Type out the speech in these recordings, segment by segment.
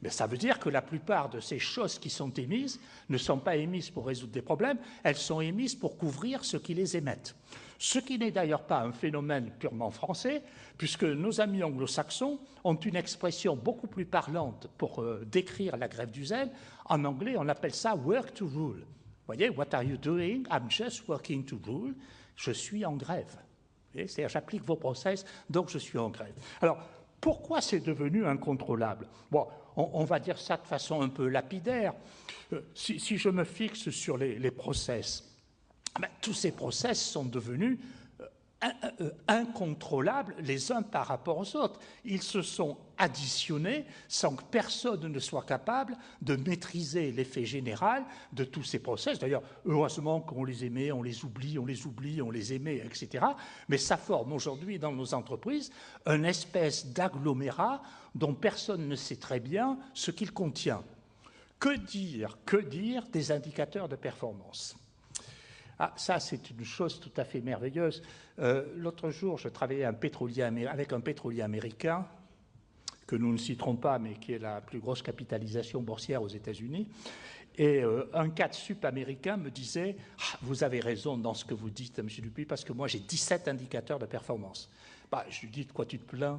Mais ça veut dire que la plupart de ces choses qui sont émises ne sont pas émises pour résoudre des problèmes, elles sont émises pour couvrir ceux qui les émettent. Ce qui n'est d'ailleurs pas un phénomène purement français, puisque nos amis anglo-saxons ont une expression beaucoup plus parlante pour décrire la grève du zèle. En anglais, on appelle ça « work to rule ». Vous voyez, « what are you doing? I'm just working to rule ». Je suis en grève. C'est-à-dire, j'applique vos process, donc je suis en grève. Alors, pourquoi c'est devenu incontrôlable? Bon, on va dire ça de façon un peu lapidaire. Si je me fixe sur les process, ben, tous ces process sont devenus incontrôlables les uns par rapport aux autres. Ils se sont additionnés sans que personne ne soit capable de maîtriser l'effet général de tous ces process. D'ailleurs, heureusement qu'on les aimait, on les oublie, on les aimait, etc. Mais ça forme aujourd'hui dans nos entreprises une espèce d'agglomérat dont personne ne sait très bien ce qu'il contient. Que dire des indicateurs de performance? Ah, ça, c'est une chose tout à fait merveilleuse. L'autre jour, je travaillais avec un pétrolier américain, que nous ne citerons pas, mais qui est la plus grosse capitalisation boursière aux États-Unis. Et un cadre sup américain me disait « Vous avez raison dans ce que vous dites, M. Dupuis, parce que moi, j'ai 17 indicateurs de performance. » Bah, je lui dis « De quoi tu te plains?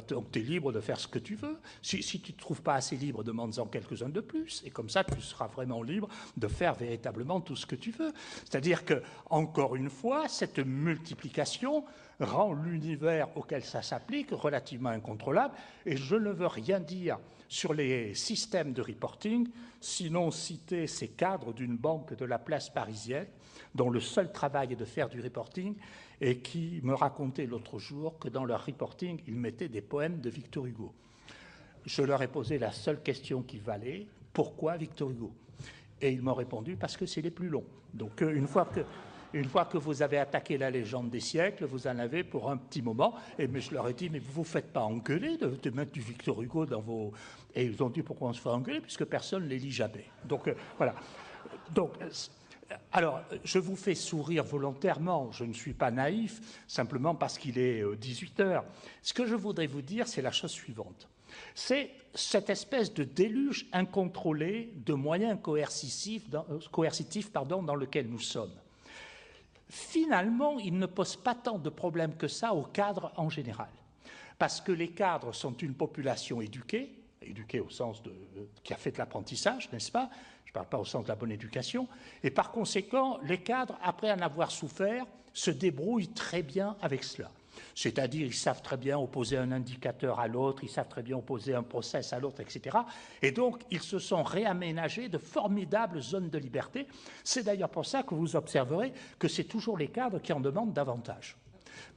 Donc, tu es libre de faire ce que tu veux. Si tu ne te trouves pas assez libre, demande-en quelques-uns de plus. Et comme ça, tu seras vraiment libre de faire véritablement tout ce que tu veux. » C'est-à-dire que, encore une fois, cette multiplication rend l'univers auquel ça s'applique relativement incontrôlable. Et je ne veux rien dire sur les systèmes de reporting, sinon citer ces cadres d'une banque de la place parisienne, dont le seul travail est de faire du reporting, et qui me racontaient l'autre jour que dans leur reporting, ils mettaient des poèmes de Victor Hugo. Je leur ai posé la seule question qui valait, pourquoi Victor Hugo? Et ils m'ont répondu, parce que c'est les plus longs. Donc une fois que vous avez attaqué la légende des siècles, vous en avez pour un petit moment. Mais je leur ai dit, mais vous ne vous faites pas engueuler de mettre du Victor Hugo dans vos... Et ils ont dit, pourquoi on se fait engueuler? Puisque personne ne les lit jamais. Donc voilà. Donc, alors, je vous fais sourire volontairement, je ne suis pas naïf, simplement parce qu'il est 18 heures. Ce que je voudrais vous dire, c'est la chose suivante. C'est cette espèce de déluge incontrôlé de moyens coercitifs dans lequel nous sommes. Finalement, il ne pose pas tant de problèmes que ça aux cadres en général. Parce que les cadres sont une population éduquée au sens qui a fait de l'apprentissage, n'est-ce pas? Je ne parle pas au sens de la bonne éducation. Et par conséquent, les cadres, après en avoir souffert, se débrouillent très bien avec cela. C'est-à-dire, ils savent très bien opposer un indicateur à l'autre, ils savent très bien opposer un process à l'autre, etc. Et donc, ils se sont réaménagés de formidables zones de liberté. C'est d'ailleurs pour ça que vous observerez que c'est toujours les cadres qui en demandent davantage.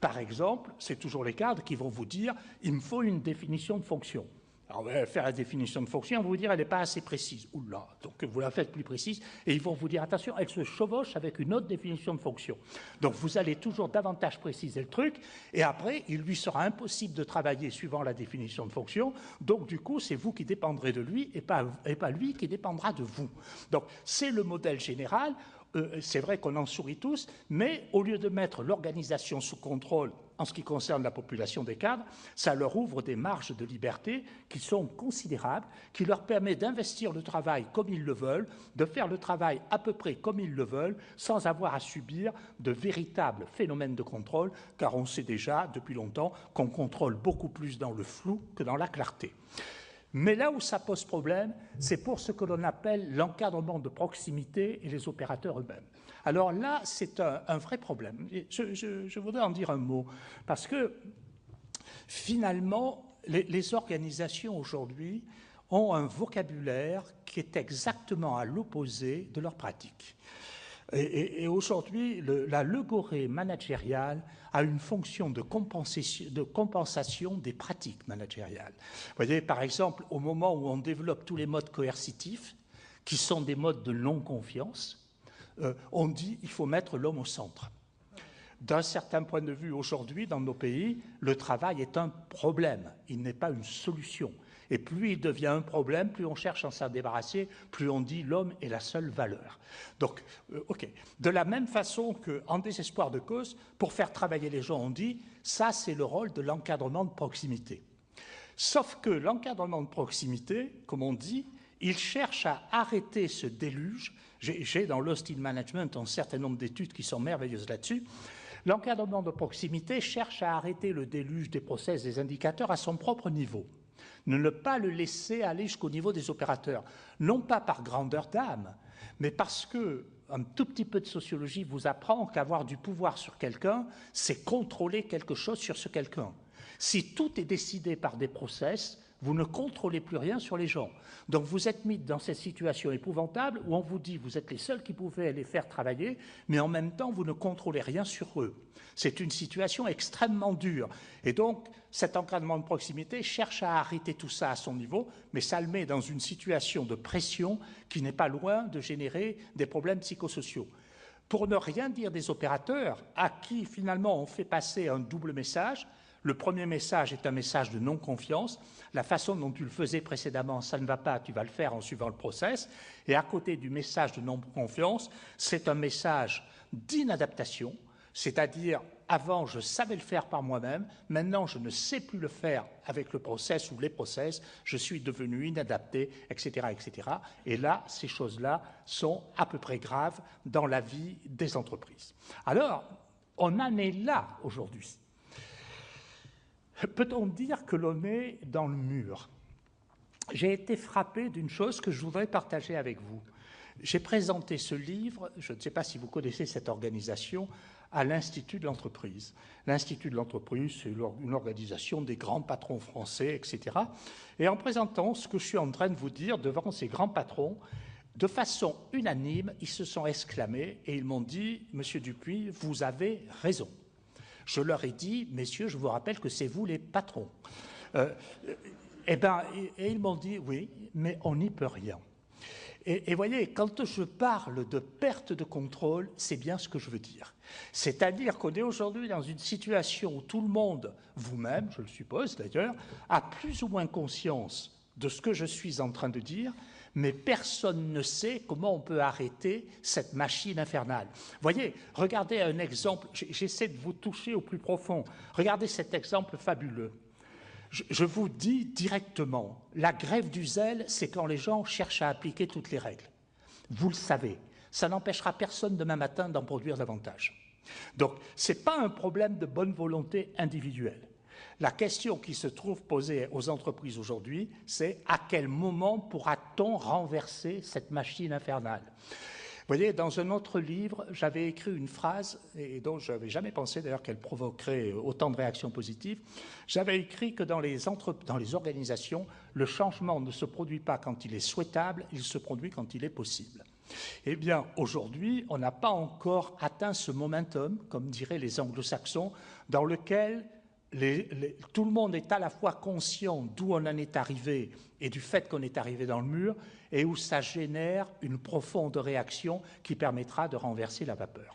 Par exemple, c'est toujours les cadres qui vont vous dire « il me faut une définition de fonction ». Alors, on va faire la définition de fonction, on va vous dire qu'elle n'est pas assez précise. Oula, donc vous la faites plus précise, et ils vont vous dire, attention, elle se chevauche avec une autre définition de fonction. Donc, vous allez toujours davantage préciser le truc, et après, il lui sera impossible de travailler suivant la définition de fonction. Donc, du coup, c'est vous qui dépendrez de lui, et pas lui qui dépendra de vous. Donc, c'est le modèle général. C'est vrai qu'on en sourit tous, mais au lieu de mettre l'organisation sous contrôle en ce qui concerne la population des cadres, ça leur ouvre des marges de liberté qui sont considérables, qui leur permet d'investir le travail comme ils le veulent, de faire le travail à peu près comme ils le veulent, sans avoir à subir de véritables phénomènes de contrôle, car on sait déjà depuis longtemps qu'on contrôle beaucoup plus dans le flou que dans la clarté. Mais là où ça pose problème, c'est pour ce que l'on appelle l'encadrement de proximité et les opérateurs eux-mêmes. Alors là, c'est un vrai problème. Je voudrais en dire un mot, parce que finalement, les organisations aujourd'hui ont un vocabulaire qui est exactement à l'opposé de leur pratique. Et aujourd'hui, la logorrhée managériale a une fonction de compensation des pratiques managériales. Vous voyez, par exemple, au moment où on développe tous les modes coercitifs, qui sont des modes de non-confiance, on dit qu'il faut mettre l'homme au centre. D'un certain point de vue, aujourd'hui, dans nos pays, le travail est un problème, il n'est pas une solution. Et plus il devient un problème, plus on cherche à s'en débarrasser, plus on dit l'homme est la seule valeur. Donc, OK. De la même façon qu'en désespoir de cause, pour faire travailler les gens, on dit ça, c'est le rôle de l'encadrement de proximité. Sauf que l'encadrement de proximité, comme on dit, il cherche à arrêter ce déluge. J'ai dans Lost in Management un certain nombre d'études qui sont merveilleuses là-dessus. L'encadrement de proximité cherche à arrêter le déluge des process, des indicateurs à son propre niveau. Ne pas le laisser aller jusqu'au niveau des opérateurs. Non pas par grandeur d'âme, mais parce que un tout petit peu de sociologie vous apprend qu'avoir du pouvoir sur quelqu'un, c'est contrôler quelque chose sur ce quelqu'un. Si tout est décidé par des process, vous ne contrôlez plus rien sur les gens. Donc vous êtes mis dans cette situation épouvantable où on vous dit vous êtes les seuls qui pouvaient les faire travailler, mais en même temps vous ne contrôlez rien sur eux. C'est une situation extrêmement dure. Et donc cet encadrement de proximité cherche à arrêter tout ça à son niveau, mais ça le met dans une situation de pression qui n'est pas loin de générer des problèmes psychosociaux. Pour ne rien dire des opérateurs, à qui finalement on fait passer un double message. Le premier message est un message de non-confiance. La façon dont tu le faisais précédemment, ça ne va pas, tu vas le faire en suivant le process. Et à côté du message de non-confiance, c'est un message d'inadaptation, c'est-à-dire avant je savais le faire par moi-même, maintenant je ne sais plus le faire avec le process ou les process, je suis devenu inadapté, etc., etc. Et là, ces choses-là sont à peu près graves dans la vie des entreprises. Alors, on en est là aujourd'hui. Peut-on dire que l'on est dans le mur? J'ai été frappé d'une chose que je voudrais partager avec vous. J'ai présenté ce livre, je ne sais pas si vous connaissez cette organisation, à l'Institut de l'entreprise. L'Institut de l'entreprise, c'est une organisation des grands patrons français, etc. Et en présentant ce que je suis en train de vous dire devant ces grands patrons, de façon unanime, ils se sont exclamés et ils m'ont dit « Monsieur Dupuy, vous avez raison ». Je leur ai dit, messieurs, je vous rappelle que c'est vous les patrons. Et ils m'ont dit, oui, mais on n'y peut rien. Et voyez, quand je parle de perte de contrôle, c'est bien ce que je veux dire. C'est-à-dire qu'on est aujourd'hui dans une situation où tout le monde, vous-même, je le suppose d'ailleurs, a plus ou moins conscience de ce que je suis en train de dire, mais personne ne sait comment on peut arrêter cette machine infernale. Voyez, regardez un exemple, j'essaie de vous toucher au plus profond. Regardez cet exemple fabuleux. Je vous dis directement, la grève du zèle, c'est quand les gens cherchent à appliquer toutes les règles. Vous le savez, ça n'empêchera personne demain matin d'en produire davantage. Donc, ce n'est pas un problème de bonne volonté individuelle. La question qui se trouve posée aux entreprises aujourd'hui, c'est à quel moment pourra-t-on renverser cette machine infernale? Vous voyez, dans un autre livre, j'avais écrit une phrase, et dont je n'avais jamais pensé d'ailleurs qu'elle provoquerait autant de réactions positives. J'avais écrit que dans les organisations, le changement ne se produit pas quand il est souhaitable, il se produit quand il est possible. Eh bien, aujourd'hui, on n'a pas encore atteint ce momentum, comme diraient les anglo-saxons, dans lequel tout le monde est à la fois conscient d'où on en est arrivé et du fait qu'on est arrivé dans le mur, et où ça génère une profonde réaction qui permettra de renverser la vapeur.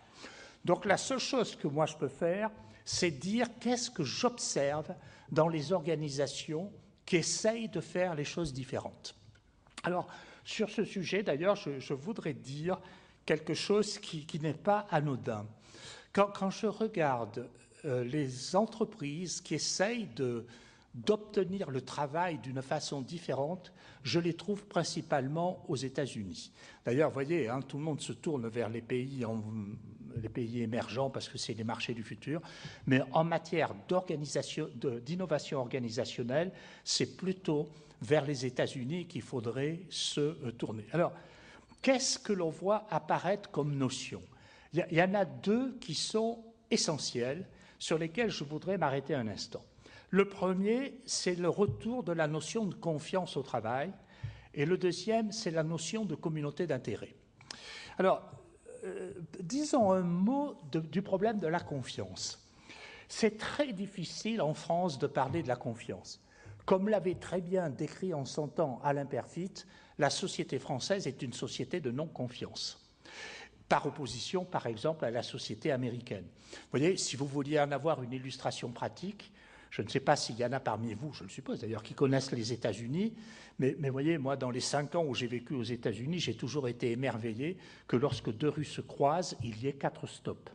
Donc la seule chose que moi je peux faire, c'est dire qu'est-ce que j'observe dans les organisations qui essayent de faire les choses différentes. Alors, sur ce sujet, d'ailleurs, je voudrais dire quelque chose qui n'est pas anodin. Quand je regarde les entreprises qui essayent d'obtenir le travail d'une façon différente, je les trouve principalement aux États-Unis. D'ailleurs, vous voyez, tout le monde se tourne vers les pays émergents parce que c'est les marchés du futur, mais en matière d'innovation organisationnelle, c'est plutôt vers les États-Unis qu'il faudrait se tourner. Alors, qu'est-ce que l'on voit apparaître comme notion? Il y en a deux qui sont essentielles, sur lesquelles je voudrais m'arrêter un instant. Le premier, c'est le retour de la notion de confiance au travail, et le deuxième, c'est la notion de communauté d'intérêt. Alors, disons un mot du problème de la confiance. C'est très difficile en France de parler de la confiance. Comme l'avait très bien décrit en son temps Alain Peyrefitte, la société française est une société de non-confiance, par opposition, par exemple, à la société américaine. Vous voyez, si vous vouliez en avoir une illustration pratique, je ne sais pas s'il y en a parmi vous, je le suppose d'ailleurs, qui connaissent les États-Unis, mais voyez, moi, dans les 5 ans où j'ai vécu aux États-Unis, j'ai toujours été émerveillé que lorsque deux rues se croisent, il y ait 4 stops.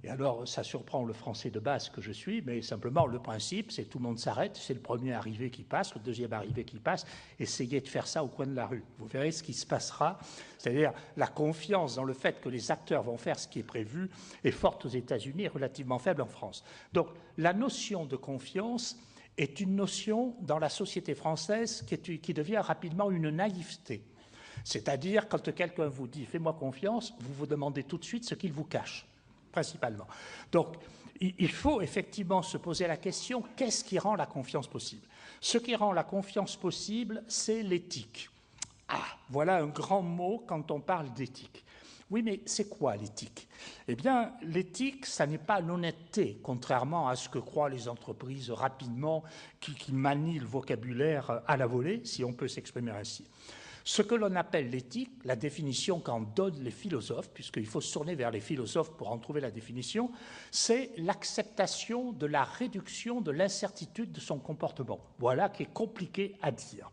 Et alors, ça surprend le français de base que je suis, mais simplement, le principe, c'est tout le monde s'arrête, c'est le premier arrivé qui passe, le deuxième arrivé qui passe, essayez de faire ça au coin de la rue. Vous verrez ce qui se passera, c'est-à-dire la confiance dans le fait que les acteurs vont faire ce qui est prévu est forte aux États-Unis et relativement faible en France. Donc, la notion de confiance est une notion dans la société française qui devient rapidement une naïveté. C'est-à-dire, quand quelqu'un vous dit « fais-moi confiance », vous vous demandez tout de suite ce qu'il vous cache, principalement. Donc, il faut effectivement se poser la question, qu'est-ce qui rend la confiance possible? Ce qui rend la confiance possible, c'est l'éthique. Ah, voilà un grand mot quand on parle d'éthique. Oui, mais c'est quoi l'éthique? Eh bien, l'éthique, ça n'est pas l'honnêteté, contrairement à ce que croient les entreprises rapidement, qui manient le vocabulaire à la volée, si on peut s'exprimer ainsi. Ce que l'on appelle l'éthique, la définition qu'en donnent les philosophes, puisqu'il faut se tourner vers les philosophes pour en trouver la définition, c'est l'acceptation de la réduction de l'incertitude de son comportement. Voilà qui est compliqué à dire.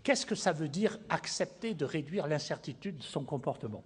Qu'est-ce que ça veut dire accepter de réduire l'incertitude de son comportement?